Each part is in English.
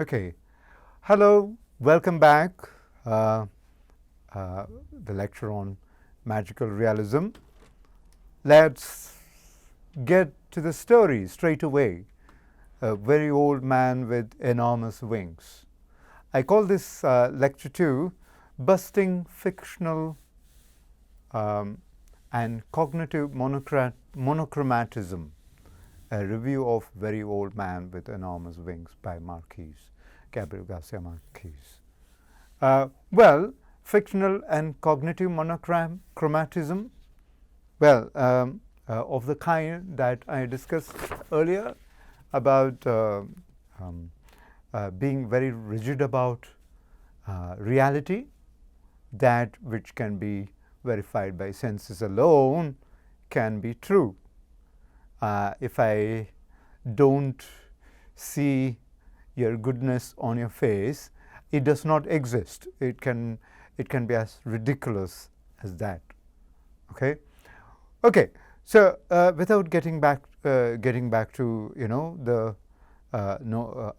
Okay. Hello, welcome back. The lecture on Magical Realism. Let's get to the story straight away. A very old man with enormous wings. I call this lecture 2 Busting Fictional and Cognitive Monochromatism, a review of Very Old Man with Enormous Wings by Marquez, Gabriel Garcia Marquez. Well, fictional and cognitive monochromatism, well, of the kind that I discussed earlier about being very rigid about reality, that which can be verified by senses alone can be true. If I don't see your goodness on your face, it does not exist. It can be as ridiculous as that. Okay. Okay. So without getting back to the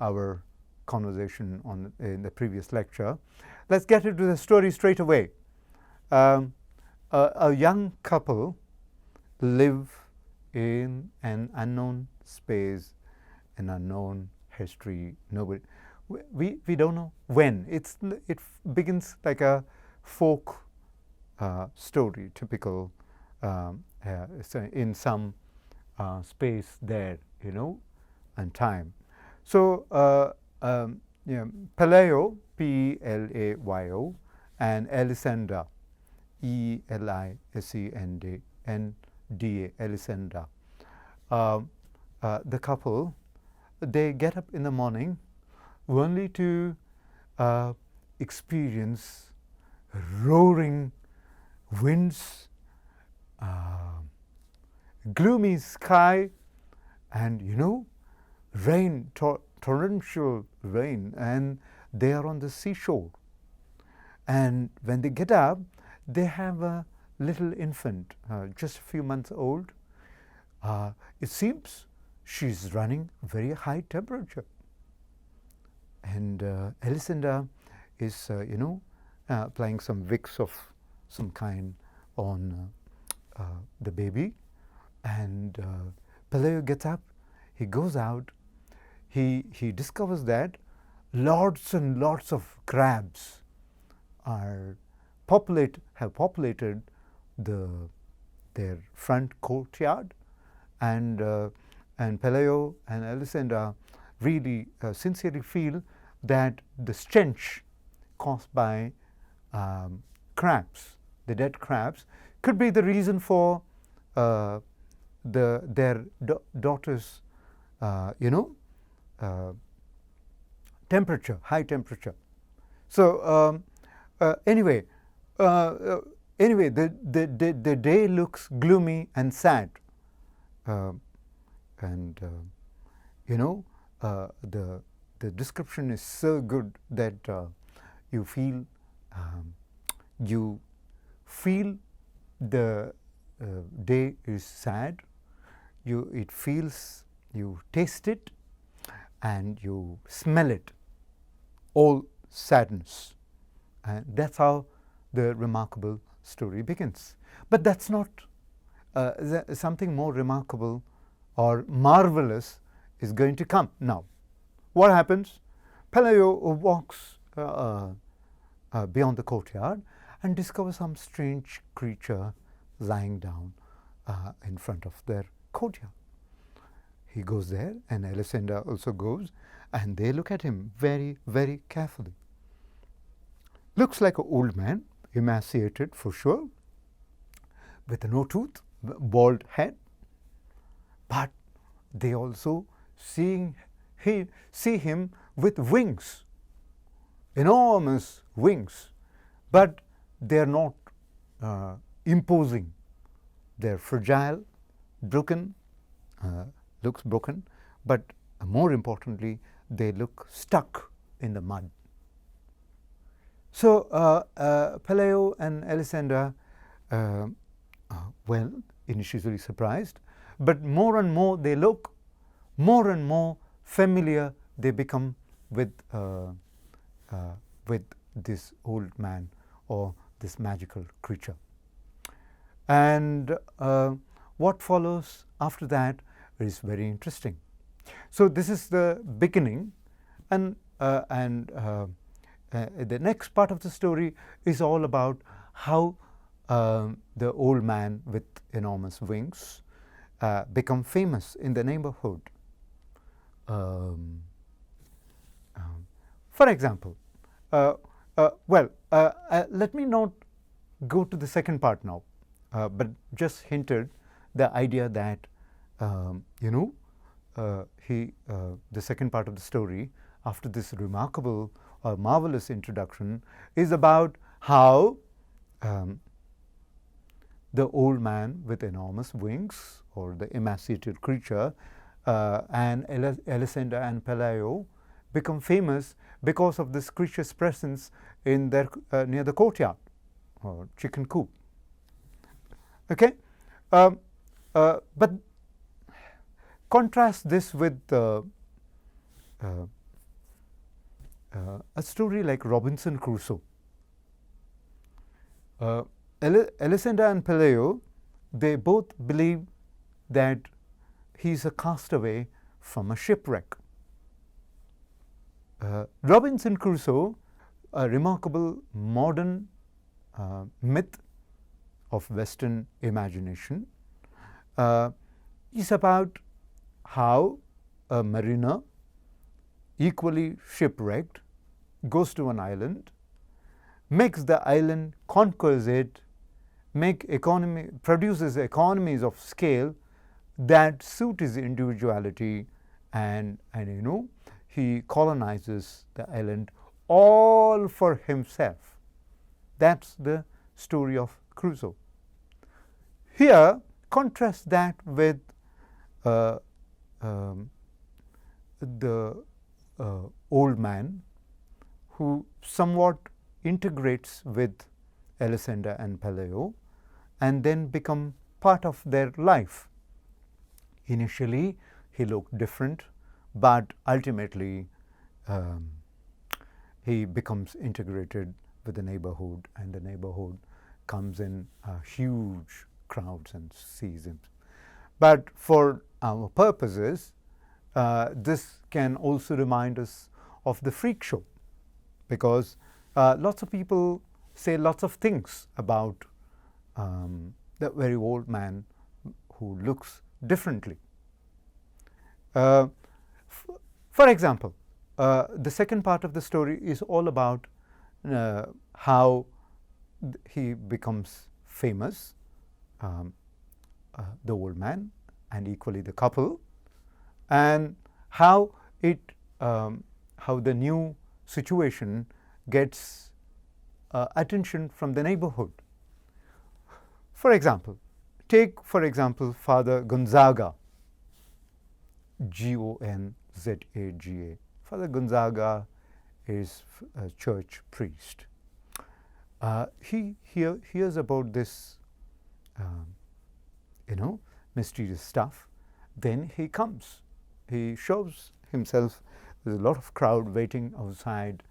our conversation in the previous lecture, let's get into the story straight away. A young couple live in an unknown space, an unknown history. Nobody, we don't know when. It begins like a folk story, typical in some space there, and time. So Pelayo, P-L-A-Y-O, and Elisenda, E-L-I-S-E-N-D-A, Elisenda. The couple, they get up in the morning only to experience roaring winds, gloomy sky, and rain, torrential rain, and they are on the seashore. And when they get up, they have a little infant, just a few months old. It seems she's running very high temperature. And Elisenda is, applying some Vicks of some kind on the baby. And Pelayo gets up, he goes out, he discovers that lots and lots of crabs have populated their front courtyard, and Pelayo and Elisenda really sincerely feel that the stench caused by crabs, the dead crabs, could be the reason for their daughter's temperature, high temperature. So anyway, the day looks gloomy and sad, and the description is so good that you feel the day is sad. You taste it, and you smell it. All sadness, and that's how the remarkable story begins. But that's not something more remarkable or marvelous is going to come now. What happens? Pelayo walks beyond the courtyard and discovers some strange creature lying down in front of their courtyard. He goes there, and Elisenda also goes, and they look at him very, very carefully. Looks like an old man, emaciated for sure, with no tooth, bald head. But they also see him with wings, enormous wings, but they are not imposing. They're fragile, broken, looks broken, but more importantly, they look stuck in the mud. So Pelayo and Elisenda, initially surprised, but more and more they look more and more familiar they become with this old man or this magical creature. And what follows after that is very interesting. So this is the beginning, and the next part of the story is all about how the old man with enormous wings become famous in the neighborhood. For example, let me not go to the second part now, but just hinted the idea that the second part of the story, after this remarkable or marvelous introduction, is about how the old man with enormous wings, or the emaciated creature, and Elisenda and Pelayo become famous because of this creature's presence in their near the courtyard or chicken coop. Okay, but contrast this with a story like Robinson Crusoe. Elisenda and Pelayo, they both believe that he's a castaway from a shipwreck. Robinson Crusoe, a remarkable modern myth of Western imagination, is about how a mariner, equally shipwrecked, goes to an island, makes the island, conquers it, produces economies of scale that suit his individuality, and he colonizes the island all for himself. That's the story of Crusoe. Here, contrast that with the old man who somewhat integrates with Elisenda and Pelayo and then become part of their life. Initially, he looked different, but ultimately he becomes integrated with the neighborhood, and the neighborhood comes in huge crowds and sees him. But for our purposes, this can also remind us of the freak show, because lots of people say lots of things about the very old man who looks differently. For example, the second part of the story is all about how he becomes famous, the old man, and equally the couple, and how the new situation gets attention from the neighborhood. For example, take Father Gonzaga, Gonzaga. Father Gonzaga is a church priest. He hears about this, mysterious stuff. Then he comes. He shows himself. There's a lot of crowd waiting outside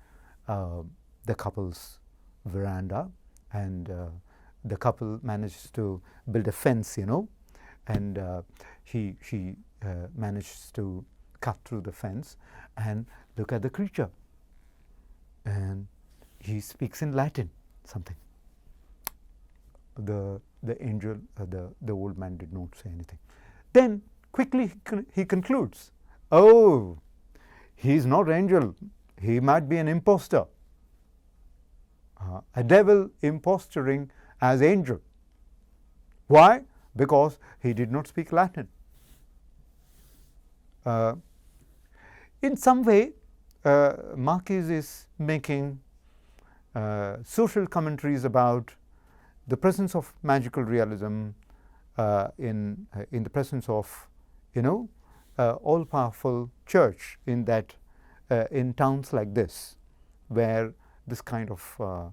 the couple's veranda, and the couple manages to build a fence, and he manages to cut through the fence and look at the creature, and he speaks in Latin something. The angel, the old man did not say anything. Then quickly he concludes, oh, he's not angel, he might be an impostor, a devil imposturing as angel. Why? Because he did not speak Latin. In some way, Marquez is making social commentaries about the presence of magical realism in the presence of all-powerful church in towns like this, where this kind of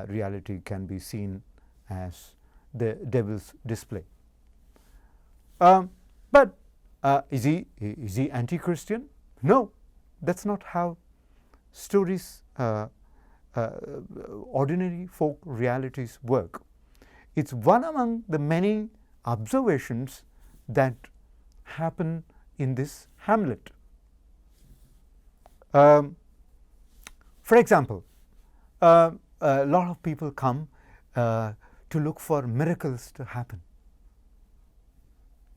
reality can be seen as the devil's display. But is he anti-Christian? No. that's not how stories, ordinary folk realities work. It's one among the many observations that happen in this hamlet. For example, a lot of people come to look for miracles to happen.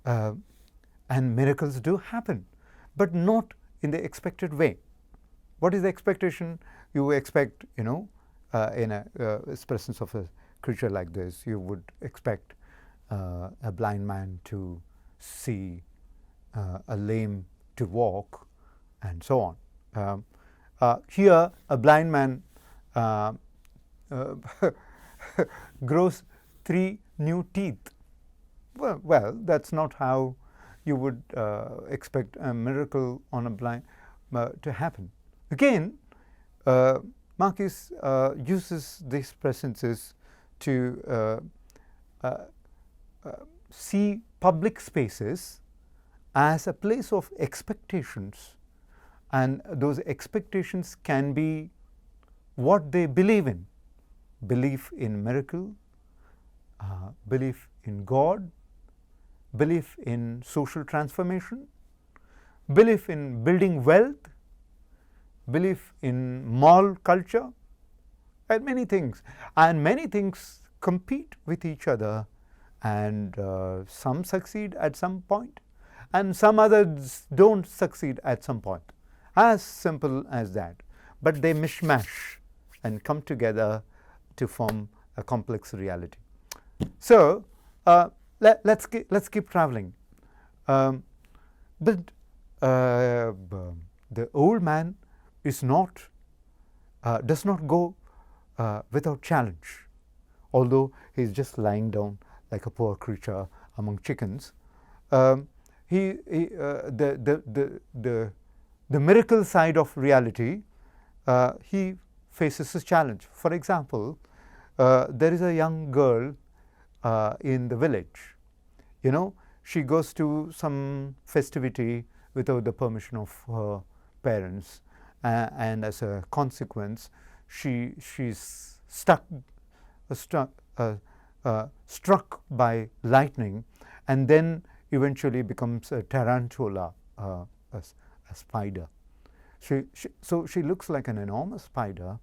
And miracles do happen, but not in the expected way. What is the expectation? You expect, in a presence of a creature like this, you would expect a blind man to see, a lame to walk, and so on. Here, a blind man grows 3 new teeth. Well, that's not how you would expect a miracle on a blind to happen. Again, Marquez uses these presences to see public spaces as a place of expectations, and those expectations can be what they believe in: belief in miracle, belief in God, belief in social transformation, belief in building wealth, belief in moral culture, and many things. And many things compete with each other, and some succeed at some point, and some others don't succeed at some point. As simple as that. But they mishmash and come together to form a complex reality. So let's keep traveling. But the old man is not does not go without challenge, although he is just lying down like a poor creature among chickens. The miracle side of reality, he faces a challenge. For example, there is a young girl in the village. She goes to some festivity without the permission of her parents, and as a consequence, she's struck by lightning, and then eventually becomes a tarantula, a spider. So she looks like an enormous spider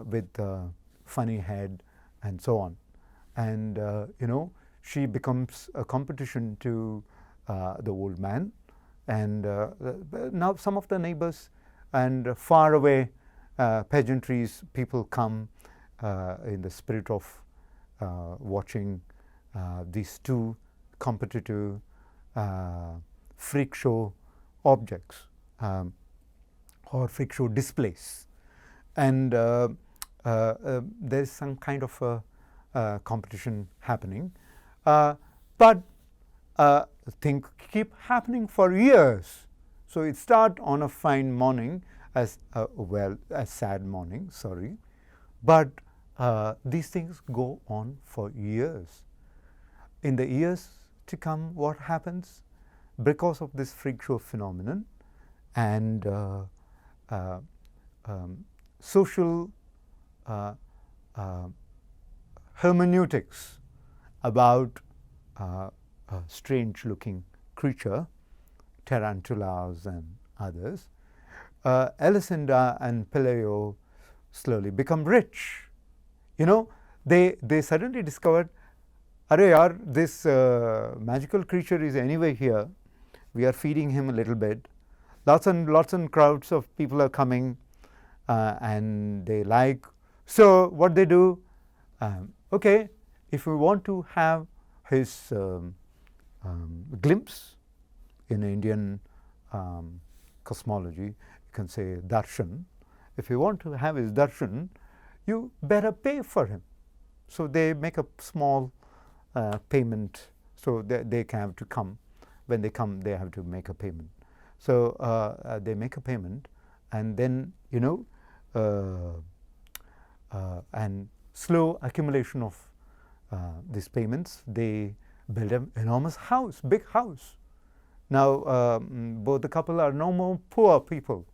with a funny head and so on. And she becomes a competition to the old man. And now some of the neighbors and far away pageantries people come in the spirit of watching these two competitive freak show objects or freak show displays. And there's some kind of a competition happening. But things keep happening for years. So it starts on a fine morning, as a sad morning, sorry. But these things go on for years. In the years to come, what happens? Because of this freak show phenomenon and social hermeneutics about a strange-looking creature, tarantulas and others, Elisenda and Peleo slowly become rich. They suddenly discovered, "Arey yaar, this magical creature is anyway here. We are feeding him a little bit. Lots and crowds of people are coming, and they like." So what they do? Okay, if we want to have his glimpse in Indian cosmology, you can say darshan. If you want to have his darshan, you better pay for him. So they make a small payment. So they have to come. When they come, they have to make a payment. So they make a payment, and then and slow accumulation of these payments, they build an enormous house, big house. Now both the couple are no more poor people.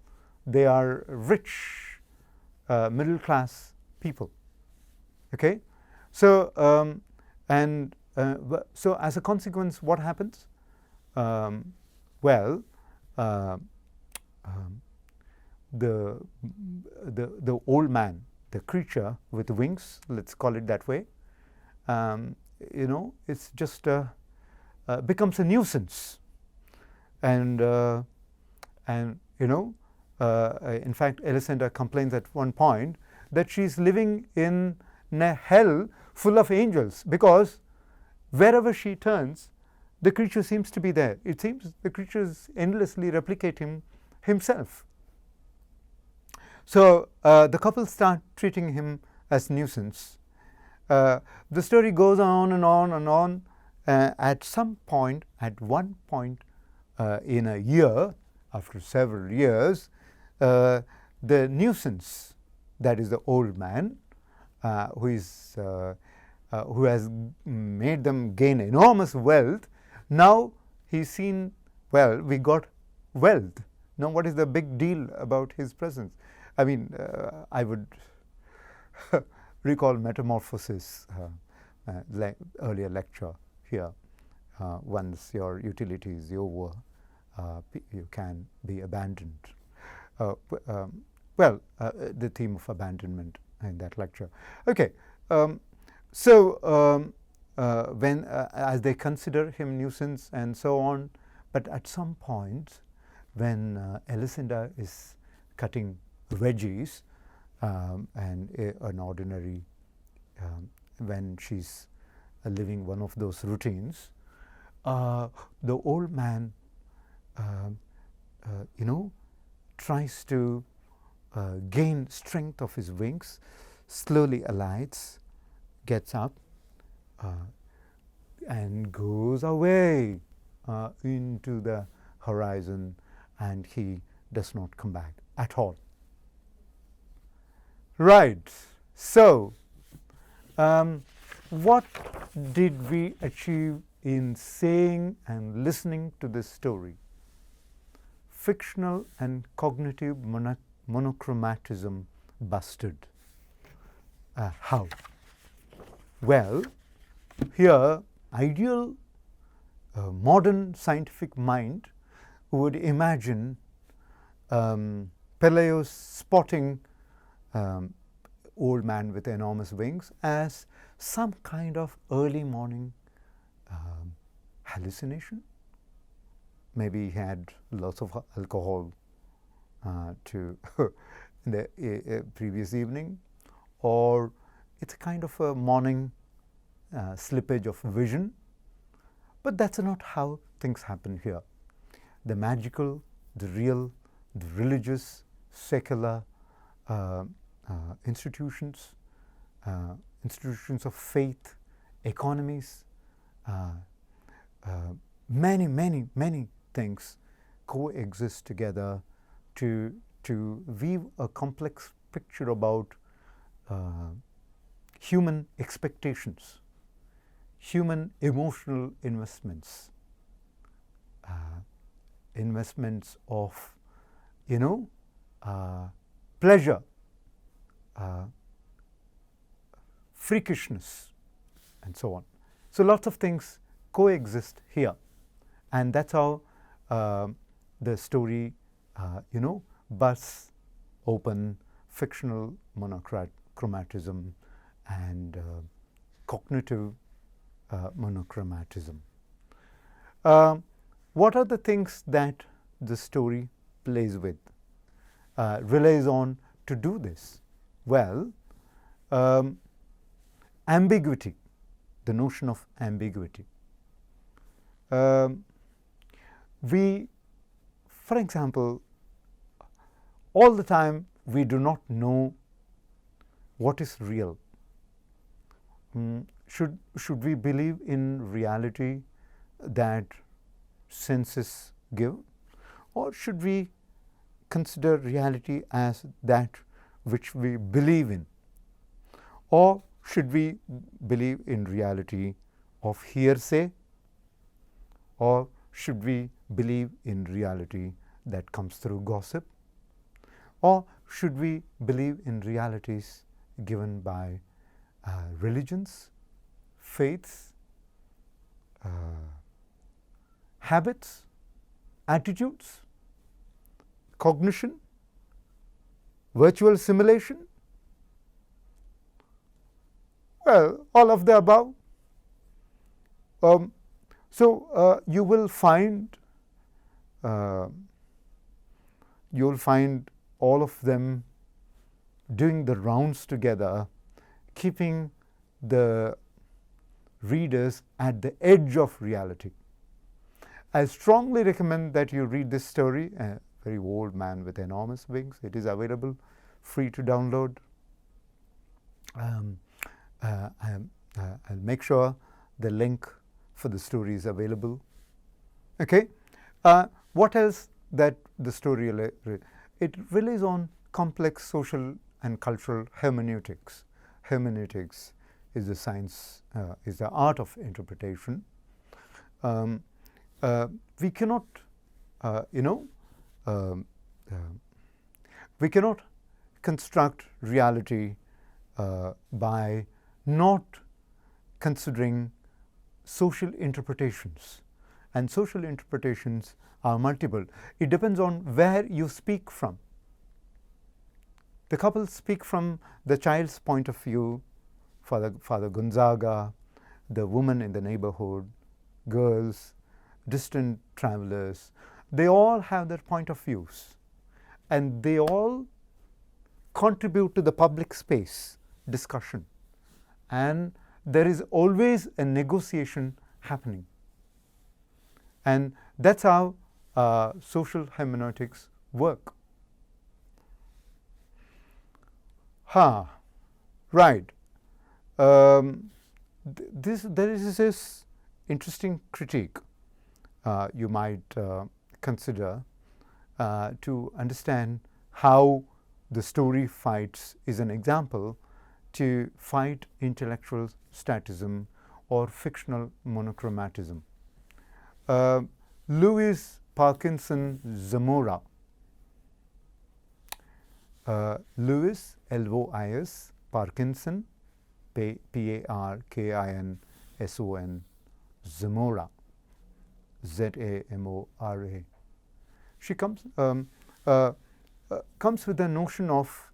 they are rich, middle class people. Okay, so so as a consequence, what happens? Well, the old man, the creature with wings, let's call it that way, it's just becomes a nuisance, and in fact, Elisenda complains at one point that she's living in a hell full of angels, because wherever she turns, the creature seems to be there. It seems the creature is endlessly replicating himself. So the couple start treating him as nuisance. The story goes on and on and on. At one point in a year, after several years, the nuisance, that is the old man, who has made them gain enormous wealth, now he's seen, well, we got wealth. Now what is the big deal about his presence? I mean, I would recall Metamorphosis, earlier lecture here. Once your utility is over, you can be abandoned. The theme of abandonment in that lecture. Okay, when as they consider him nuisance and so on, but at some point when Elisenda is cutting veggies, and an ordinary, when she's living one of those routines, the old man tries to gain strength of his wings, slowly alights, gets up, and goes away into the horizon, and he does not come back at all. Right. So, what did we achieve in saying and listening to this story? Fictional and cognitive monochromatism busted. How? Well, here, ideal modern scientific mind would imagine Peleus spotting old man with enormous wings as some kind of early morning hallucination. Maybe he had lots of alcohol to the previous evening, or it's a kind of a morning slippage of vision. But that's not how things happen here. The magical, the real, the religious, secular institutions, institutions of faith, economies, many things coexist together to weave a complex picture about human expectations, human emotional investments, investments of pleasure, freakishness, and so on. So lots of things coexist here, and that's how the story busts open fictional monochromatism and cognitive monochromatism. What are the things that the story plays with, relies on to do this? Well, ambiguity, the notion of ambiguity. For example, all the time we do not know what is real. Should we believe in reality that senses give, or should we consider reality as that which we believe in, or should we believe in reality of hearsay, or should we believe in reality that comes through gossip? Or should we believe in realities given by religions, faiths, habits, attitudes, cognition, virtual simulation? Well, all of the above. So you will find all of them doing the rounds together, keeping the readers at the edge of reality. I strongly recommend that you read this story, A Very Old Man with Enormous Wings. It is available, free to download. I'll make sure the link for the story is available. Okay. What else that the story it relies on complex social and cultural hermeneutics. Hermeneutics is the science, is the art of interpretation. We cannot, we cannot construct reality by not considering social interpretations. And social interpretations are multiple. It depends on where you speak from. The couple speak from the child's point of view, Father Gonzaga, the woman in the neighborhood, girls, distant travelers. They all have their point of views, and they all contribute to the public space discussion. And there is always a negotiation happening. And that's how social hermeneutics work. Right. There is this interesting critique you might consider to understand how the story fights is an example to fight intellectual statism or fictional monochromatism. Louis Parkinson Zamora, Louis, L-O-I-S, Parkinson, P-A-R-K-I-N-S-O-N, Zamora, Z-A-M-O-R-A. She comes with the notion of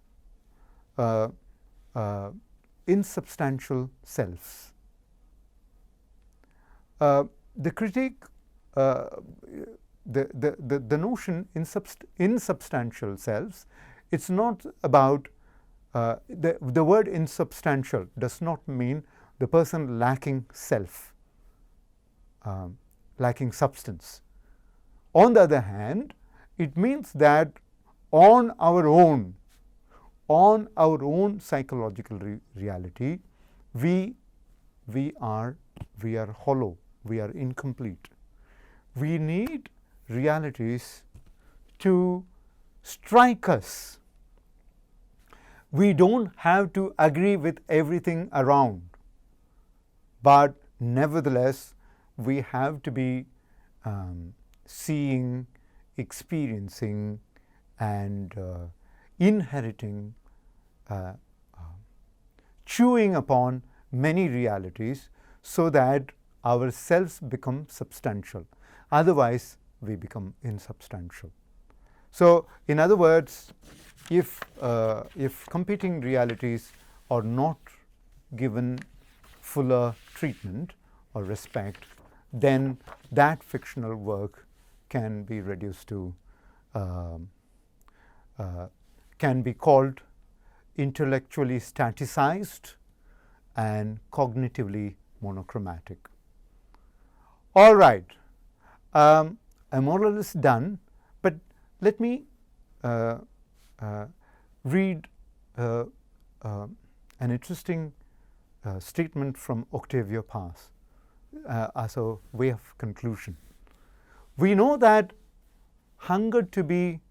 insubstantial selves. The critique, the notion insubstantial selves, it's not about the word insubstantial does not mean the person lacking self, lacking substance. On the other hand, it means that on our own psychological reality, we are hollow, we are incomplete. We need realities to strike us. We don't have to agree with everything around, but nevertheless, we have to be seeing, experiencing, and inheriting, chewing upon many realities so that our selves become substantial. Otherwise, we become insubstantial. So, in other words, if competing realities are not given fuller treatment or respect, then that fictional work can be reduced to, can be called intellectually staticized and cognitively monochromatic. All right, I'm more or less done, but let me read an interesting statement from Octavio Paz as a way of conclusion. We know that hunger to be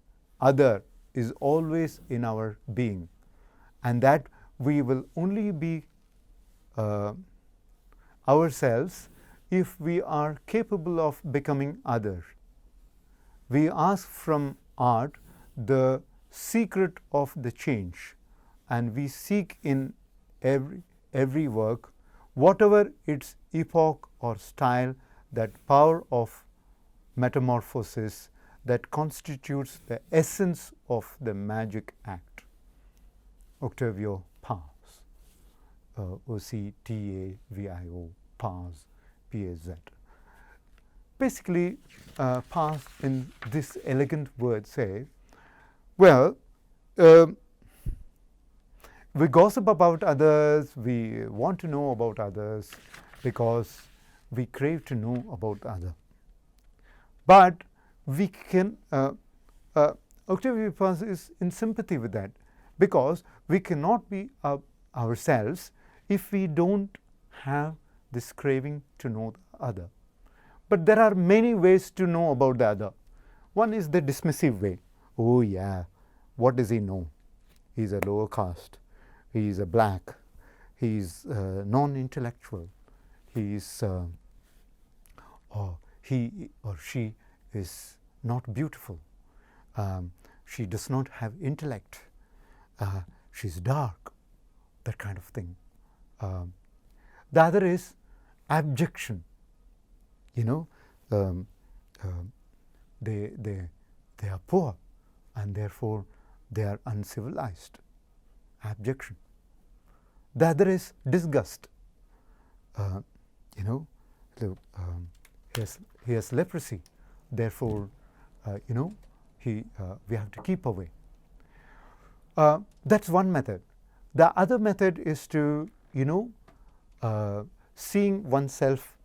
other is always in our being, and that we will only be ourselves if we are capable of becoming other. We ask from art the secret of the change, and we seek in every work, whatever its epoch or style, that power of metamorphosis that constitutes the essence of the magic act. Octavio Paz, Octavio Paz, P-A-Z. Basically, Paz in this elegant word say, well, we gossip about others, we want to know about others because we crave to know about others. But we can, Octavio Paz is in sympathy with that, because we cannot be ourselves if we don't have this craving to know the other. But there are many ways to know about the other. One is the dismissive way. Oh yeah, what does he know? He's a lower caste. He's a black. He's non-intellectual. He's or he or she is not beautiful. She does not have intellect. She's dark. That kind of thing. The other is abjection. You know, they are poor, and therefore they are uncivilized. Abjection. The other is disgust. You know, he has leprosy. Therefore, you know, we have to keep away. That's one method. The other method is to, you know, seeing oneself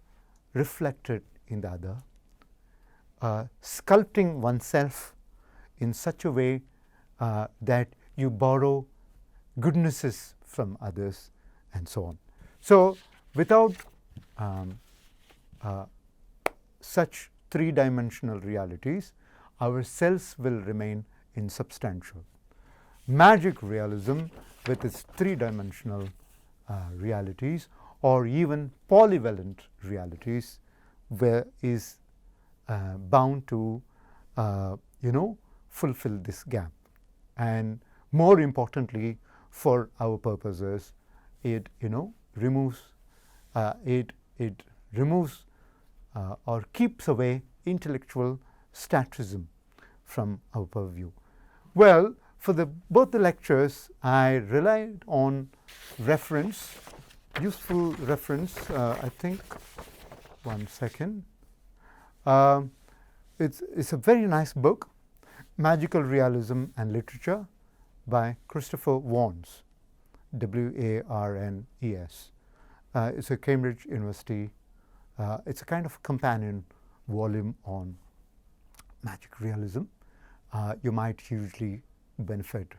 reflected in the other, sculpting oneself in such a way that you borrow goodnesses from others, and so on. So, without such three-dimensional realities, our selves will remain insubstantial. Magic realism, with its three-dimensional realities, or even polyvalent realities, is bound to, you know, fulfill this gap. And more importantly, for our purposes, it, you know, removes or keeps away intellectual statism from our purview. Well, for both the lectures, I relied on reference, useful reference. I think, one second. It's a very nice book, Magical Realism and Literature, by Christopher Warnes, W-A-R-N-E-S. It's a Cambridge University. It's a kind of companion volume on magic realism. You might hugely benefit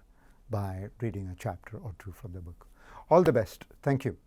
by reading a chapter or two from the book. All the best. Thank you.